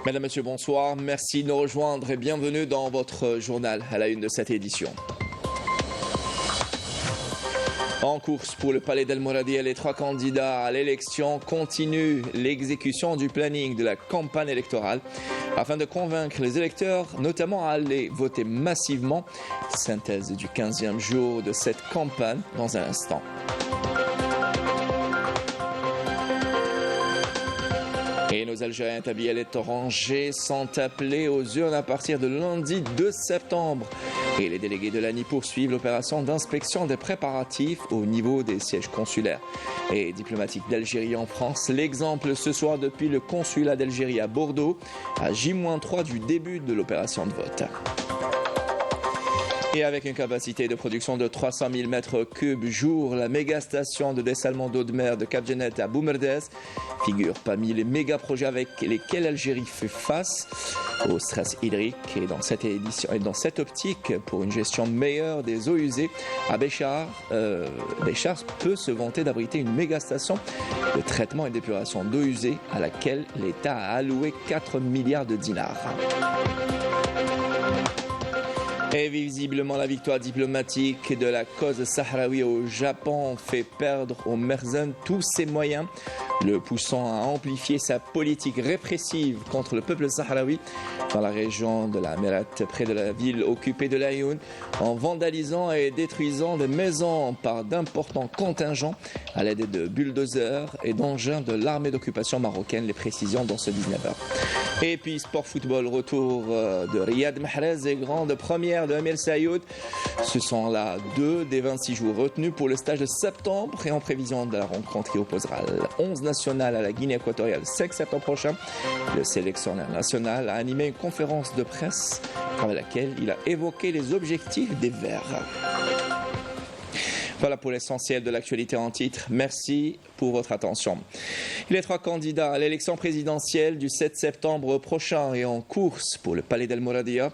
Mesdames, Messieurs, bonsoir. Merci de nous rejoindre et bienvenue dans votre journal à la une de cette édition. En course pour le palais d'El Mouradia, les trois candidats à l'élection continuent l'exécution du planning de la campagne électorale afin de convaincre les électeurs, notamment à aller voter massivement. Synthèse du 15e jour de cette campagne dans un instant. Et nos Algériens établis à l'étranger sont appelés aux urnes à partir de lundi 2 septembre. Et les délégués de l'ANI poursuivent l'opération d'inspection des préparatifs au niveau des sièges consulaires et diplomatiques d'Algérie en France. L'exemple ce soir depuis le consulat d'Algérie à Bordeaux, à J-3 du début de l'opération de vote. Et avec une capacité de production de 300 000 m3 jour, la méga station de dessalement d'eau de mer de Cap Genet à Boumerdès figure parmi les méga projets avec lesquels l'Algérie fait face au stress hydrique. Et dans cette édition et dans cette optique, pour une gestion meilleure des eaux usées, à Béchar peut se vanter d'abriter une méga station de traitement et d'épuration d'eau usée à laquelle l'État a alloué 4 milliards de dinars. Et visiblement, la victoire diplomatique de la cause sahraoui au Japon fait perdre au Merzen tous ses moyens, le poussant à amplifier sa politique répressive contre le peuple sahraoui dans la région de la Merat, près de la ville occupée de l'Aïoun, en vandalisant et détruisant des maisons par d'importants contingents à l'aide de bulldozers et d'engins de l'armée d'occupation marocaine. Les précisions dans ce 19h. Et puis sport football, retour de Riyad Mahrez et grande première de Amir Sayoud. Ce sont là 2 des 26 jours retenus pour le stage de septembre et en prévision de la rencontre qui opposera le 11 national à la Guinée équatoriale le 5 septembre prochain. Le sélectionneur national a animé une conférence de presse avec laquelle il a évoqué les objectifs des Verts. Voilà pour l'essentiel de l'actualité en titre. Merci pour votre attention. Les 3 candidats à l'élection présidentielle du 7 septembre prochain et en course pour le palais d'El Mouradia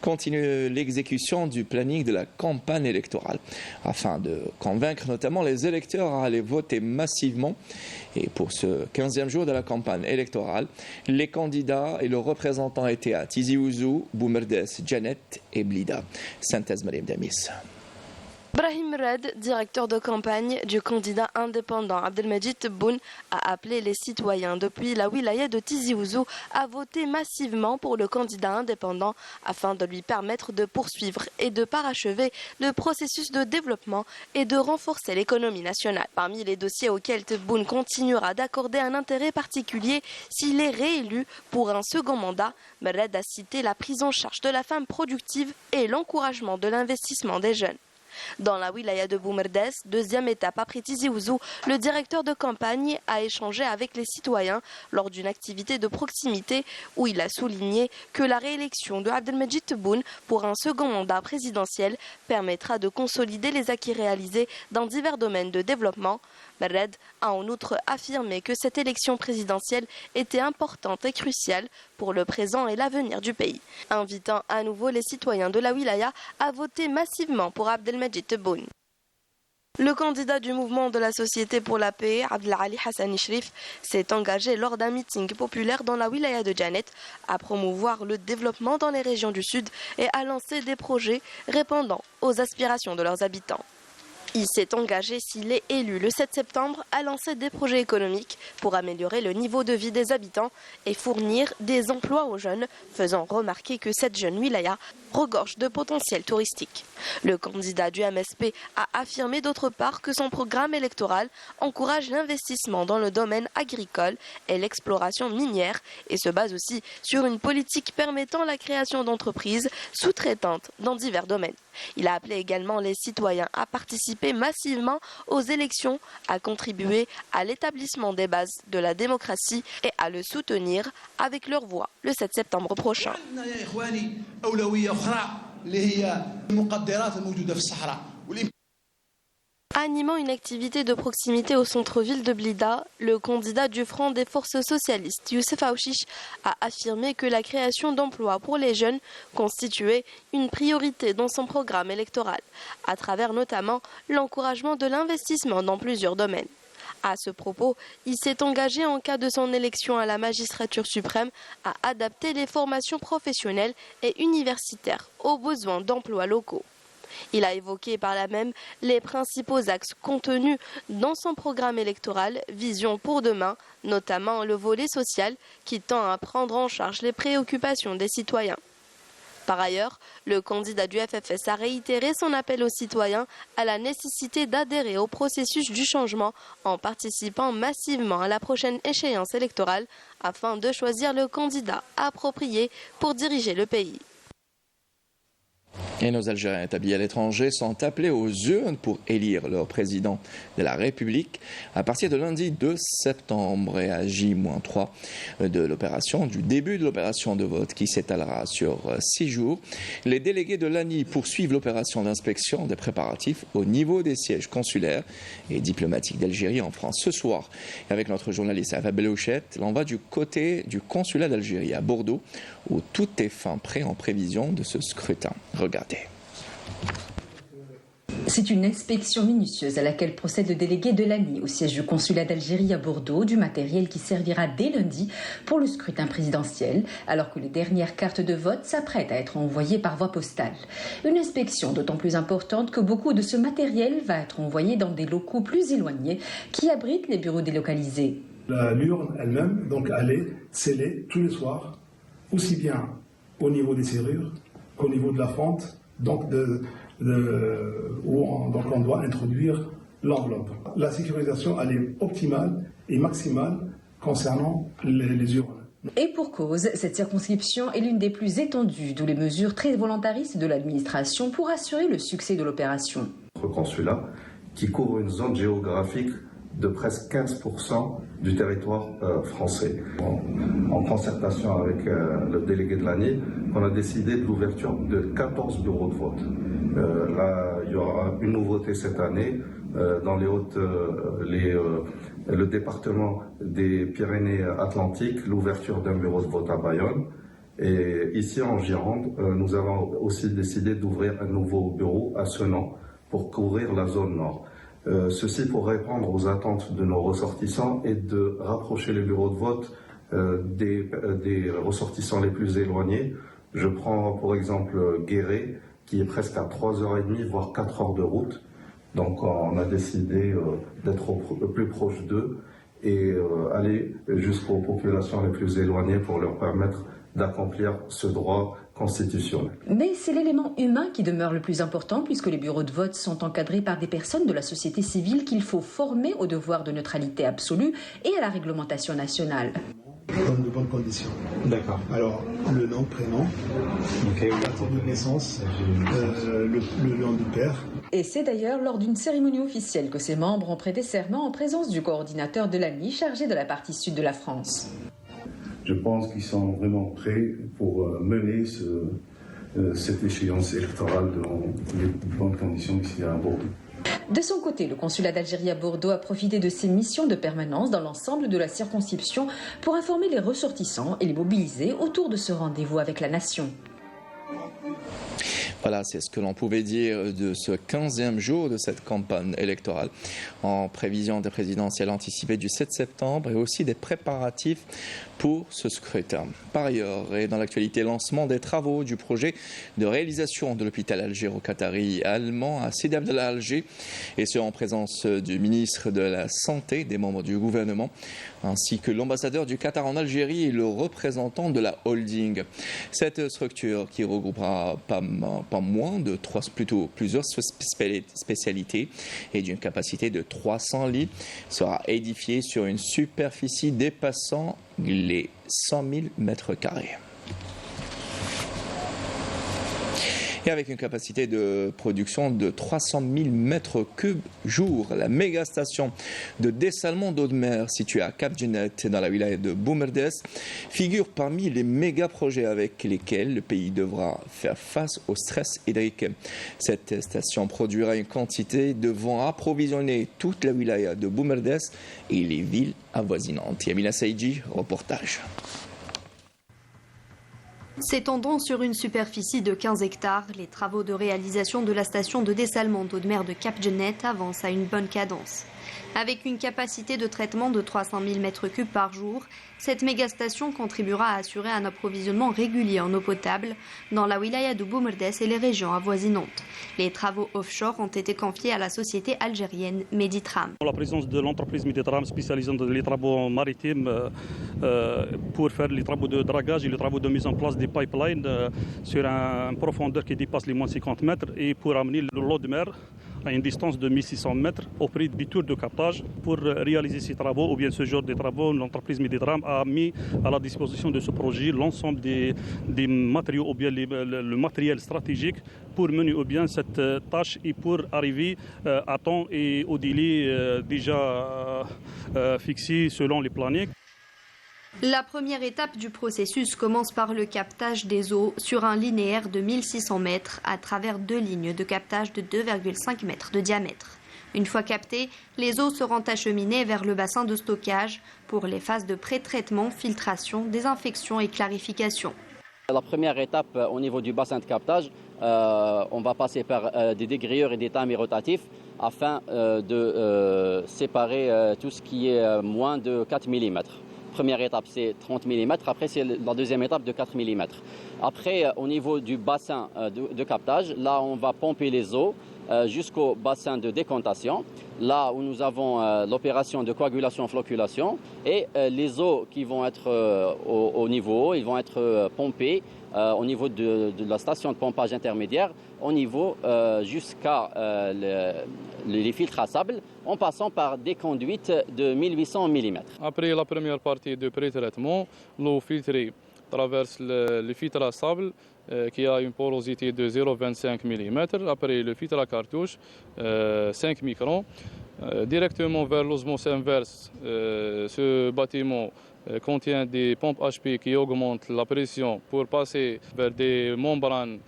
continuent l'exécution du planning de la campagne électorale afin de convaincre notamment les électeurs à aller voter massivement. Et pour ce 15e jour de la campagne électorale, les candidats et leurs représentants étaient à Tizi Ouzou, Boumerdès, Janet et Blida. Synthèse Mariam Damis. Brahim Red, directeur de campagne du candidat indépendant Abdelmajid Tebboune, a appelé les citoyens depuis la wilaya de Tizi Ouzou à voter massivement pour le candidat indépendant afin de lui permettre de poursuivre et de parachever le processus de développement et de renforcer l'économie nationale. Parmi les dossiers auxquels Tebboune continuera d'accorder un intérêt particulier s'il est réélu pour un second mandat, Red a cité la prise en charge de la femme productive et l'encouragement de l'investissement des jeunes. Dans la wilaya de Boumerdès, deuxième étape après Tizi Ouzou, le directeur de campagne a échangé avec les citoyens lors d'une activité de proximité où il a souligné que la réélection de Abdelmajid Tebboune pour un second mandat présidentiel permettra de consolider les acquis réalisés dans divers domaines de développement. Red a en outre affirmé que cette élection présidentielle était importante et cruciale pour le présent et l'avenir du pays, invitant à nouveau les citoyens de la wilaya à voter massivement pour Abdelmajid Tebboune. Le candidat du mouvement de la Société pour la paix, Abdelali Hassani Shrif, s'est engagé lors d'un meeting populaire dans la wilaya de Janet à promouvoir le développement dans les régions du Sud et à lancer des projets répondant aux aspirations de leurs habitants. Il s'est engagé, s'il est élu le 7 septembre, à lancer des projets économiques pour améliorer le niveau de vie des habitants et fournir des emplois aux jeunes, faisant remarquer que cette jeune wilaya regorge de potentiel touristique. Le candidat du MSP a affirmé d'autre part que son programme électoral encourage l'investissement dans le domaine agricole et l'exploration minière et se base aussi sur une politique permettant la création d'entreprises sous-traitantes dans divers domaines. Il a appelé également les citoyens à participer massivement aux élections, à contribuer à l'établissement des bases de la démocratie et à le soutenir avec leur voix le 7 septembre prochain. Animant une activité de proximité au centre-ville de Blida, le candidat du Front des forces socialistes, Youssef Aouchiche, a affirmé que la création d'emplois pour les jeunes constituait une priorité dans son programme électoral, à travers notamment l'encouragement de l'investissement dans plusieurs domaines. À ce propos, il s'est engagé en cas de son élection à la magistrature suprême à adapter les formations professionnelles et universitaires aux besoins d'emplois locaux. Il a évoqué par là même les principaux axes contenus dans son programme électoral Vision pour demain, notamment le volet social qui tend à prendre en charge les préoccupations des citoyens. Par ailleurs, le candidat du FFS a réitéré son appel aux citoyens à la nécessité d'adhérer au processus du changement en participant massivement à la prochaine échéance électorale afin de choisir le candidat approprié pour diriger le pays. Et nos Algériens établis à l'étranger sont appelés aux urnes pour élire leur président de la République à partir de lundi 2 septembre et à J-3 du début de l'opération de vote qui s'étalera sur 6 jours. Les délégués de l'ANI poursuivent l'opération d'inspection des préparatifs au niveau des sièges consulaires et diplomatiques d'Algérie en France. Ce soir, avec notre journaliste Ava Belouchette, l'on va du côté du consulat d'Algérie à Bordeaux où tout est fin prêt en prévision de ce scrutin. Regardez. C'est une inspection minutieuse à laquelle procède le délégué de l'ANI au siège du consulat d'Algérie à Bordeaux, du matériel qui servira dès lundi pour le scrutin présidentiel, alors que les dernières cartes de vote s'apprêtent à être envoyées par voie postale. Une inspection d'autant plus importante que beaucoup de ce matériel va être envoyé dans des locaux plus éloignés qui abritent les bureaux délocalisés. L'urne elle-même, donc, elle est scellée tous les soirs, aussi bien au niveau des serrures qu'au niveau de la fente, donc où on doit introduire l'enveloppe. La sécurisation, elle est optimale et maximale concernant les urnes. Et pour cause, cette circonscription est l'une des plus étendues, d'où les mesures très volontaristes de l'administration pour assurer le succès de l'opération. Notre consulat, qui couvre une zone géographique de presque 15% du territoire français. En concertation avec le délégué de l'ANI, on a décidé de l'ouverture de 14 bureaux de vote. Là, il y aura une nouveauté cette année. Dans le département des Pyrénées-Atlantiques, l'ouverture d'un bureau de vote à Bayonne. Et ici en Gironde, nous avons aussi décidé d'ouvrir un nouveau bureau à Senan pour couvrir la zone nord. Ceci pour répondre aux attentes de nos ressortissants et de rapprocher les bureaux de vote des ressortissants les plus éloignés. Je prends pour exemple Guéret, qui est presque à 3h30, voire 4 heures de route. Donc on a décidé d'être plus proche d'eux et aller jusqu'aux populations les plus éloignées pour leur permettre d'accomplir ce droit constitutionnel. Mais c'est l'élément humain qui demeure le plus important puisque les bureaux de vote sont encadrés par des personnes de la société civile qu'il faut former au devoir de neutralité absolue et à la réglementation nationale. Dans de bonnes conditions. D'accord. Alors, le nom, prénom, la date de naissance, le nom du père. Et c'est d'ailleurs lors d'une cérémonie officielle que ses membres ont prêté serment en présence du coordinateur de l'ANI chargé de la partie sud de la France. Je pense qu'ils sont vraiment prêts pour mener cette échéance électorale dans les bonnes conditions ici à Bordeaux. De son côté, le consulat d'Algérie à Bordeaux a profité de ses missions de permanence dans l'ensemble de la circonscription pour informer les ressortissants et les mobiliser autour de ce rendez-vous avec la nation. Voilà, c'est ce que l'on pouvait dire de ce 15e jour de cette campagne électorale en prévision des présidentielles anticipées du 7 septembre et aussi des préparatifs pour ce scrutin. Par ailleurs, et dans l'actualité, lancement des travaux du projet de réalisation de l'hôpital algéro-qatari allemand à Sidi Abdellah à Alger, et ce en présence du ministre de la Santé, des membres du gouvernement, ainsi que l'ambassadeur du Qatar en Algérie et le représentant de la holding. Cette structure qui regroupera pas moins de plusieurs spécialités et d'une capacité de 300 lits sera édifiée sur une superficie dépassant les 100 000 mètres carrés. Et avec une capacité de production de 300 000 mètres cubes jour, la méga station de dessalement d'eau de mer située à Cap Junet dans la wilaya de Boumerdès figure parmi les méga projets avec lesquels le pays devra faire face au stress hydrique. Cette station produira une quantité devant approvisionner toute la wilaya de Boumerdès et les villes avoisinantes. Yamina Saïdji, reportage. S'étendant sur une superficie de 15 hectares, les travaux de réalisation de la station de dessalement d'eau de mer de Cap Genet avancent à une bonne cadence. Avec une capacité de traitement de 300 000 m3 par jour, cette mégastation contribuera à assurer un approvisionnement régulier en eau potable dans la wilaya de Bou Merdes et les régions avoisinantes. Les travaux offshore ont été confiés à la société algérienne Meditram. La présence de l'entreprise Meditram spécialisée dans les travaux maritimes pour faire les travaux de dragage et les travaux de mise en place des pipelines sur une profondeur qui dépasse les moins 50 mètres et pour amener l'eau de mer à une distance de 1600 mètres au prix du tour de captage. Pour réaliser ces travaux ou bien ce genre de travaux, l'entreprise Meditram a mis à la disposition de ce projet l'ensemble des matériaux ou bien le matériel stratégique pour mener au bien cette tâche et pour arriver à temps et au délai déjà fixé selon les plannings. La première étape du processus commence par le captage des eaux sur un linéaire de 1600 mètres à travers 2 lignes de captage de 2,5 mètres de diamètre. Une fois captées, les eaux seront acheminées vers le bassin de stockage pour les phases de pré-traitement, filtration, désinfection et clarification. La première étape au niveau du bassin de captage, on va passer par des dégrieurs et des tamis rotatifs afin de séparer tout ce qui est moins de 4 mm. Première étape, c'est 30 mm. Après, c'est la deuxième étape de 4 mm. Après, au niveau du bassin de captage, là, on va pomper les eaux jusqu'au bassin de décantation, là où nous avons l'opération de coagulation-floculation. Et les eaux qui vont être au niveau, ils vont être pompées au niveau de la station de pompage intermédiaire, au niveau jusqu'à les filtres à sable, en passant par des conduites de 1800 mm. Après la première partie de pré-traitement, l'eau filtrée traverse le filtre à sable qui a une porosité de 0,25 mm. Après le filtre à cartouche, 5 microns. Directement vers l'osmose inverse, ce bâtiment contient des pompes HP qui augmentent la pression pour passer vers des membranes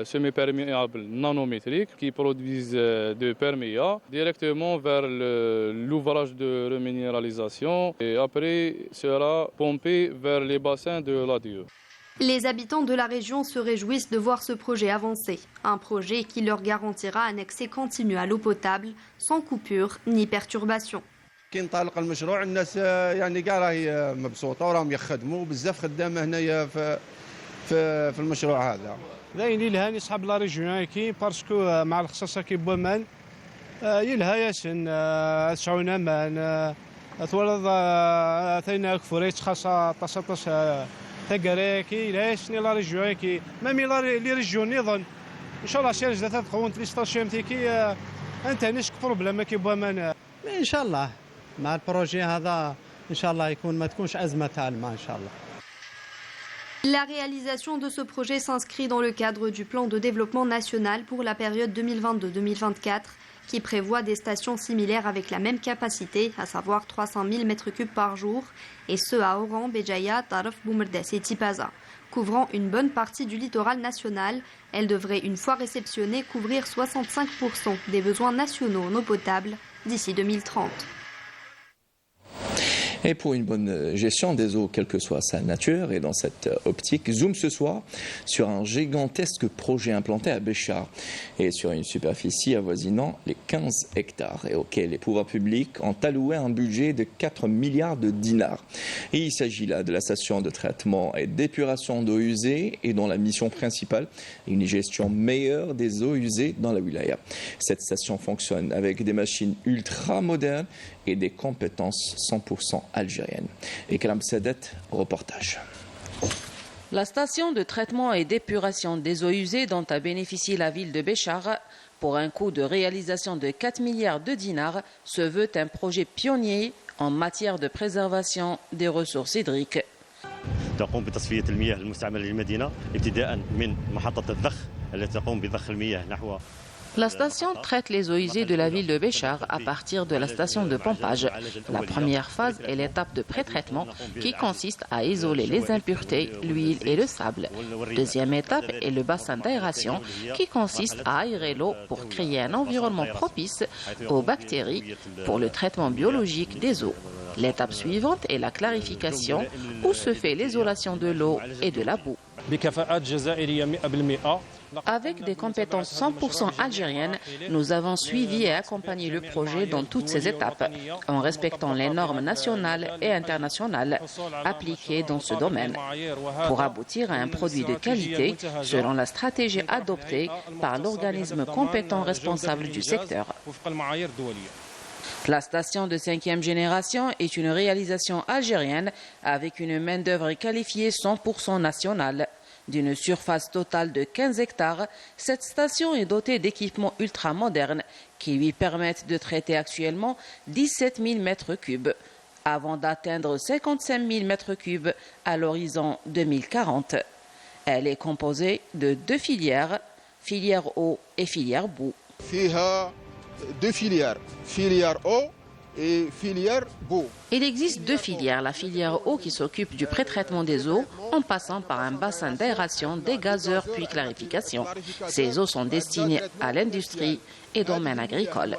semi-perméables nanométriques qui produisent de perméa directement vers l'ouvrage de reminéralisation et après sera pompé vers les bassins de l'ADE. Les habitants de la région se réjouissent de voir ce projet avancer. Un projet qui leur garantira un accès continu à l'eau potable, sans coupure ni perturbation. كي انطلق المشروع الناس يعني كاع راهي مبسوطه وراهم يخدموا بزاف خدامه هنايا في المشروع هذا. داين يلهاني صحاب لا ريجيون كي باسكو مع الخصاصه كي بومان يلها ياسن تسعونا مان اتولد ثينا كفوريت خاصه تصطس تقريكي لاسني لا ريجيون كي مامي لي ريجيون نظن ان شاء الله سير زاد تخون لي ستاسيون تيكي انت نشك بروبليم كي بومان ان شاء الله مع البروجي هذا ان شاء الله يكون ما تكونش ازمه تاع الماء ان شاء الله. La réalisation de ce projet s'inscrit dans le cadre du plan de développement national pour la période 2022-2024 qui prévoit des stations similaires avec la même capacité, à savoir 300 000 m3 par jour, et ce à Oran, Béjaïa, Taraf, Bou Merdes et Tipaza. Couvrant une bonne partie du littoral national, elle devrait une fois réceptionnée couvrir 65% des besoins nationaux en eau potable d'ici 2030. Et pour une bonne gestion des eaux, quelle que soit sa nature, et dans cette optique, zoom ce soir sur un gigantesque projet implanté à Béchar et sur une superficie avoisinant les 15 hectares et auquel les pouvoirs publics ont alloué un budget de 4 milliards de dinars. Et il s'agit là de la station de traitement et d'épuration d'eau usée et dont la mission principale est une gestion meilleure des eaux usées dans la wilaya. Cette station fonctionne avec des machines ultra modernes et des compétences 100% algériennes. Et Kalam Sadet, reportage. La station de traitement et d'épuration des eaux usées dont a bénéficié la ville de Béchar pour un coût de réalisation de 4 milliards de dinars se veut un projet pionnier en matière de préservation des ressources hydriques. تقوم بتصفية المياه المستعملة للمدينة ابتداء من محطة الضخ التي تقوم بضخ المياه نحو. La station traite les eaux usées de la ville de Béchar à partir de la station de pompage. La première phase est l'étape de pré-traitement qui consiste à isoler les impuretés, l'huile et le sable. Deuxième étape est le bassin d'aération qui consiste à aérer l'eau pour créer un environnement propice aux bactéries pour le traitement biologique des eaux. L'étape suivante est la clarification où se fait l'isolation de l'eau et de la boue. Avec des compétences 100% algériennes, nous avons suivi et accompagné le projet dans toutes ses étapes, en respectant les normes nationales et internationales appliquées dans ce domaine, pour aboutir à un produit de qualité selon la stratégie adoptée par l'organisme compétent responsable du secteur. La station de 5e génération est une réalisation algérienne avec une main-d'œuvre qualifiée 100% nationale. D'une surface totale de 15 hectares, cette station est dotée d'équipements ultramodernes qui lui permettent de traiter actuellement 17 000 m3 avant d'atteindre 55 000 m3 à l'horizon 2040. Elle est composée de 2 filières, filière eau et filière boue. Deux filières, filière eau et filière boue. Il existe 2 filières, la filière eau qui s'occupe du pré-traitement des eaux en passant par un bassin d'aération, des gazeurs puis clarification. Ces eaux sont destinées à l'industrie et domaine agricole.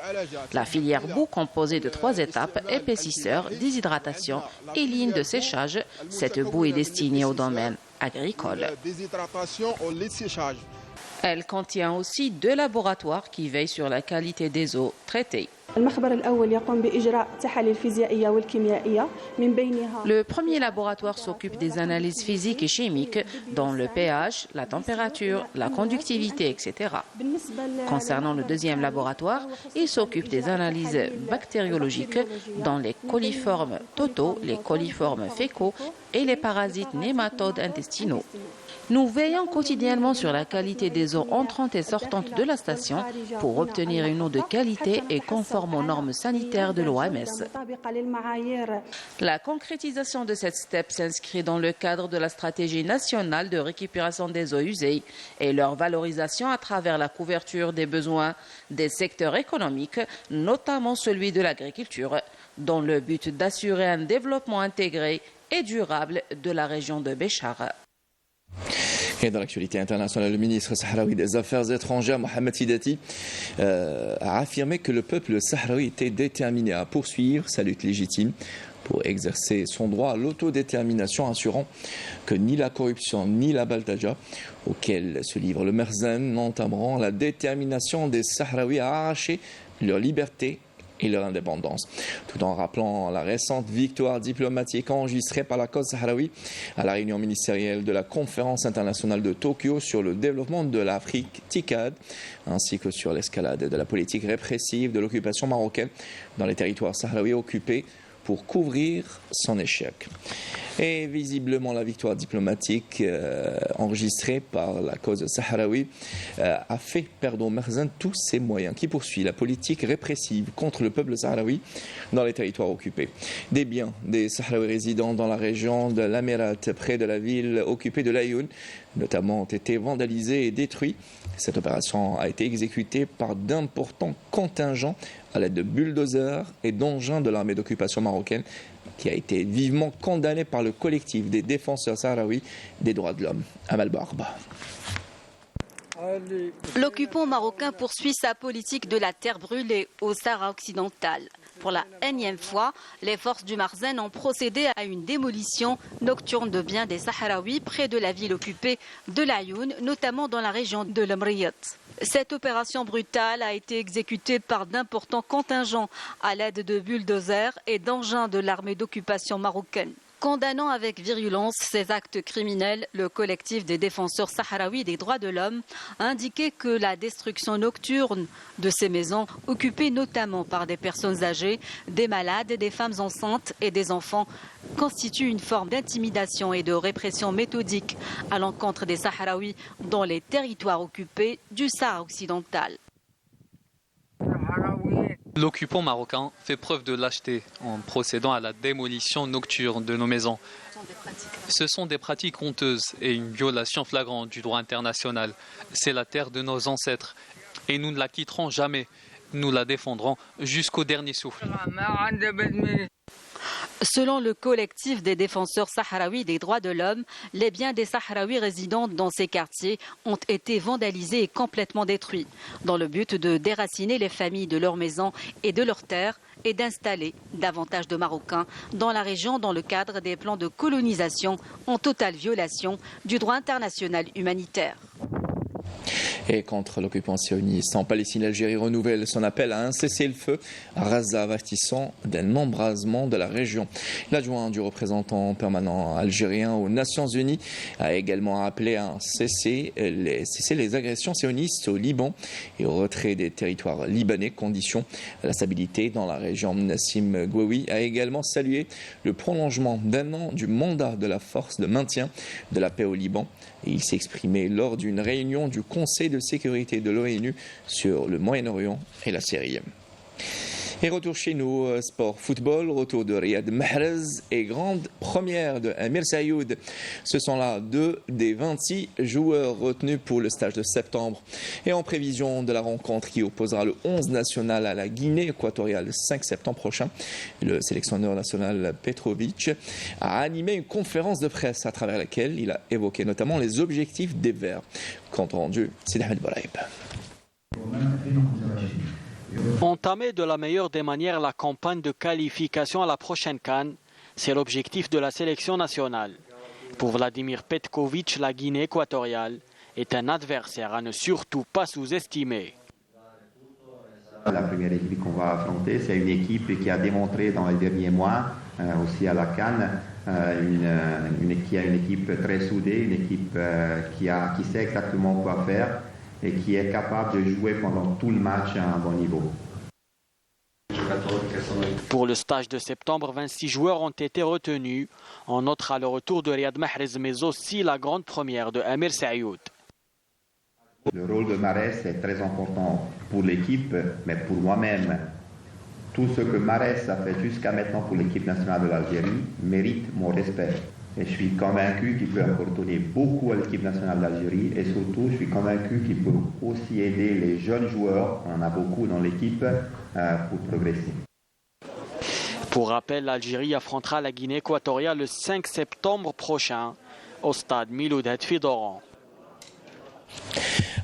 La filière boue composée de 3 étapes, épaississeur, déshydratation et ligne de séchage. Cette boue est destinée au domaine agricole. Elle contient aussi 2 laboratoires qui veillent sur la qualité des eaux traitées. Le premier laboratoire s'occupe des analyses physiques et chimiques, dont le pH, la température, la conductivité, etc. Concernant le deuxième laboratoire, il s'occupe des analyses bactériologiques, dont les coliformes totaux, les coliformes fécaux et les parasites nématodes intestinaux. Nous veillons quotidiennement sur la qualité des eaux entrantes et sortantes de la station pour obtenir une eau de qualité et conforme aux normes sanitaires de l'OMS. La concrétisation de cette STEP s'inscrit dans le cadre de la stratégie nationale de récupération des eaux usées et leur valorisation à travers la couverture des besoins des secteurs économiques, notamment celui de l'agriculture, dans le but d'assurer un développement intégré et durable de la région de Béchar. Et dans l'actualité internationale, le ministre sahraoui des Affaires étrangères, Mohamed Sidati, a affirmé que le peuple sahraoui était déterminé à poursuivre sa lutte légitime pour exercer son droit à l'autodétermination, assurant que ni la corruption ni la baltaja auquel se livre le Merzen n'entameront la détermination des Sahraouis à arracher leur liberté et leur indépendance, tout en rappelant la récente victoire diplomatique enregistrée par la cause sahraoui à la réunion ministérielle de la conférence internationale de Tokyo sur le développement de l'Afrique TICAD, ainsi que sur l'escalade de la politique répressive de l'occupation marocaine dans les territoires sahraouis occupés pour couvrir son échec. Et visiblement, la victoire diplomatique enregistrée par la cause sahraoui a fait perdre au Merzen tous ses moyens, qui poursuit la politique répressive contre le peuple sahraoui dans les territoires occupés. Des biens des Sahraouis résidant dans la région de l'Amirat, près de la ville occupée de l'Aïoun, notamment, ont été vandalisés et détruits. Cette opération a été exécutée par d'importants contingents à l'aide de bulldozers et d'engins de l'armée d'occupation marocaine, qui a été vivement condamné par le collectif des défenseurs sahraouis des droits de l'homme. Amal Barba. L'occupant marocain poursuit sa politique de la terre brûlée au Sahara occidental. Pour la énième fois, les forces du Merzen ont procédé à une démolition nocturne de biens des Sahraouis près de la ville occupée de l'Aïoun, notamment dans la région de l'Amriyat. Cette opération brutale a été exécutée par d'importants contingents à l'aide de bulldozers et d'engins de l'armée d'occupation marocaine. Condamnant avec virulence ces actes criminels, le collectif des défenseurs sahraouis des droits de l'homme a indiqué que la destruction nocturne de ces maisons, occupées notamment par des personnes âgées, des malades, des femmes enceintes et des enfants, constitue une forme d'intimidation et de répression méthodique à l'encontre des Sahraouis dans les territoires occupés du Sahara occidental. L'occupant marocain fait preuve de lâcheté en procédant à la démolition nocturne de nos maisons. Ce sont des pratiques honteuses et une violation flagrante du droit international. C'est la terre de nos ancêtres et nous ne la quitterons jamais. Nous la défendrons jusqu'au dernier souffle. Selon le collectif des défenseurs sahraouis des droits de l'homme, les biens des Sahraouis résidant dans ces quartiers ont été vandalisés et complètement détruits, dans le but de déraciner les familles de leurs maisons et de leurs terres et d'installer davantage de Marocains dans la région dans le cadre des plans de colonisation en totale violation du droit international humanitaire. Et contre l'occupant sioniste en Palestine, l'Algérie renouvelle son appel à un cessez-le-feu à Gaza, avertissant d'un embrasement de la région. L'adjoint du représentant permanent algérien aux Nations Unies a également appelé à cesser les agressions sionistes au Liban et au retrait des territoires libanais, condition à la stabilité dans la région. Nassim Gouaoui a également salué le prolongement d'un an du mandat de la force de maintien de la paix au Liban. Et il s'est exprimé lors d'une réunion du Conseil de sécurité de l'ONU sur le Moyen-Orient et la Syrie. Et retour chez nous, sport football, retour de Riyad Mahrez et grande première de Amir Sayoud. Ce sont là 2 des 26 joueurs retenus pour le stage de septembre. Et en prévision de la rencontre qui opposera le 11 national à la Guinée équatoriale le 5 septembre prochain, le sélectionneur national Petrovic a animé une conférence de presse à travers laquelle il a évoqué notamment les objectifs des Verts. Compte rendu, c'est Ahmed Bouraïb. Entamer de la meilleure des manières la campagne de qualification à la prochaine CAN, c'est l'objectif de la sélection nationale. Pour Vladimir Petkovic, la Guinée équatoriale est un adversaire à ne surtout pas sous-estimer. La première équipe qu'on va affronter, c'est une équipe qui a démontré dans les derniers mois, aussi à la CAN, qui a une équipe très soudée, une équipe qui sait exactement quoi faire et qui est capable de jouer pendant tout le match à un bon niveau. Pour le stage de septembre, 26 joueurs ont été retenus. On notera le retour de Riyad Mahrez, mais aussi la grande première de Amir Sayoud. Le rôle de Mahrez est très important pour l'équipe, mais pour moi-même. Tout ce que Mahrez a fait jusqu'à maintenant pour l'équipe nationale de l'Algérie mérite mon respect. Et je suis convaincu qu'il peut encore donner beaucoup à l'équipe nationale d'Algérie et surtout je suis convaincu qu'il peut aussi aider les jeunes joueurs, on en a beaucoup dans l'équipe, pour progresser. Pour rappel, l'Algérie affrontera la Guinée équatoriale le 5 septembre prochain au stade Miloud Hatfi d'Oran.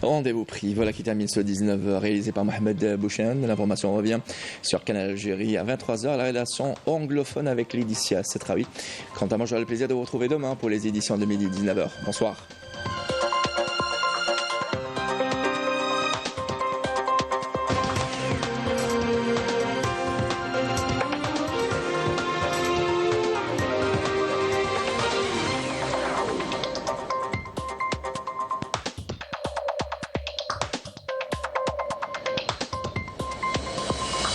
Rendez-vous pris, voilà qui termine ce 19h réalisé par Mohamed Bouchen. L'information revient sur Canal Algérie à 23h, la rédaction anglophone avec Laetitia Setraoui. Quant à moi, j'aurai le plaisir de vous retrouver demain pour les éditions de midi 19h. Bonsoir.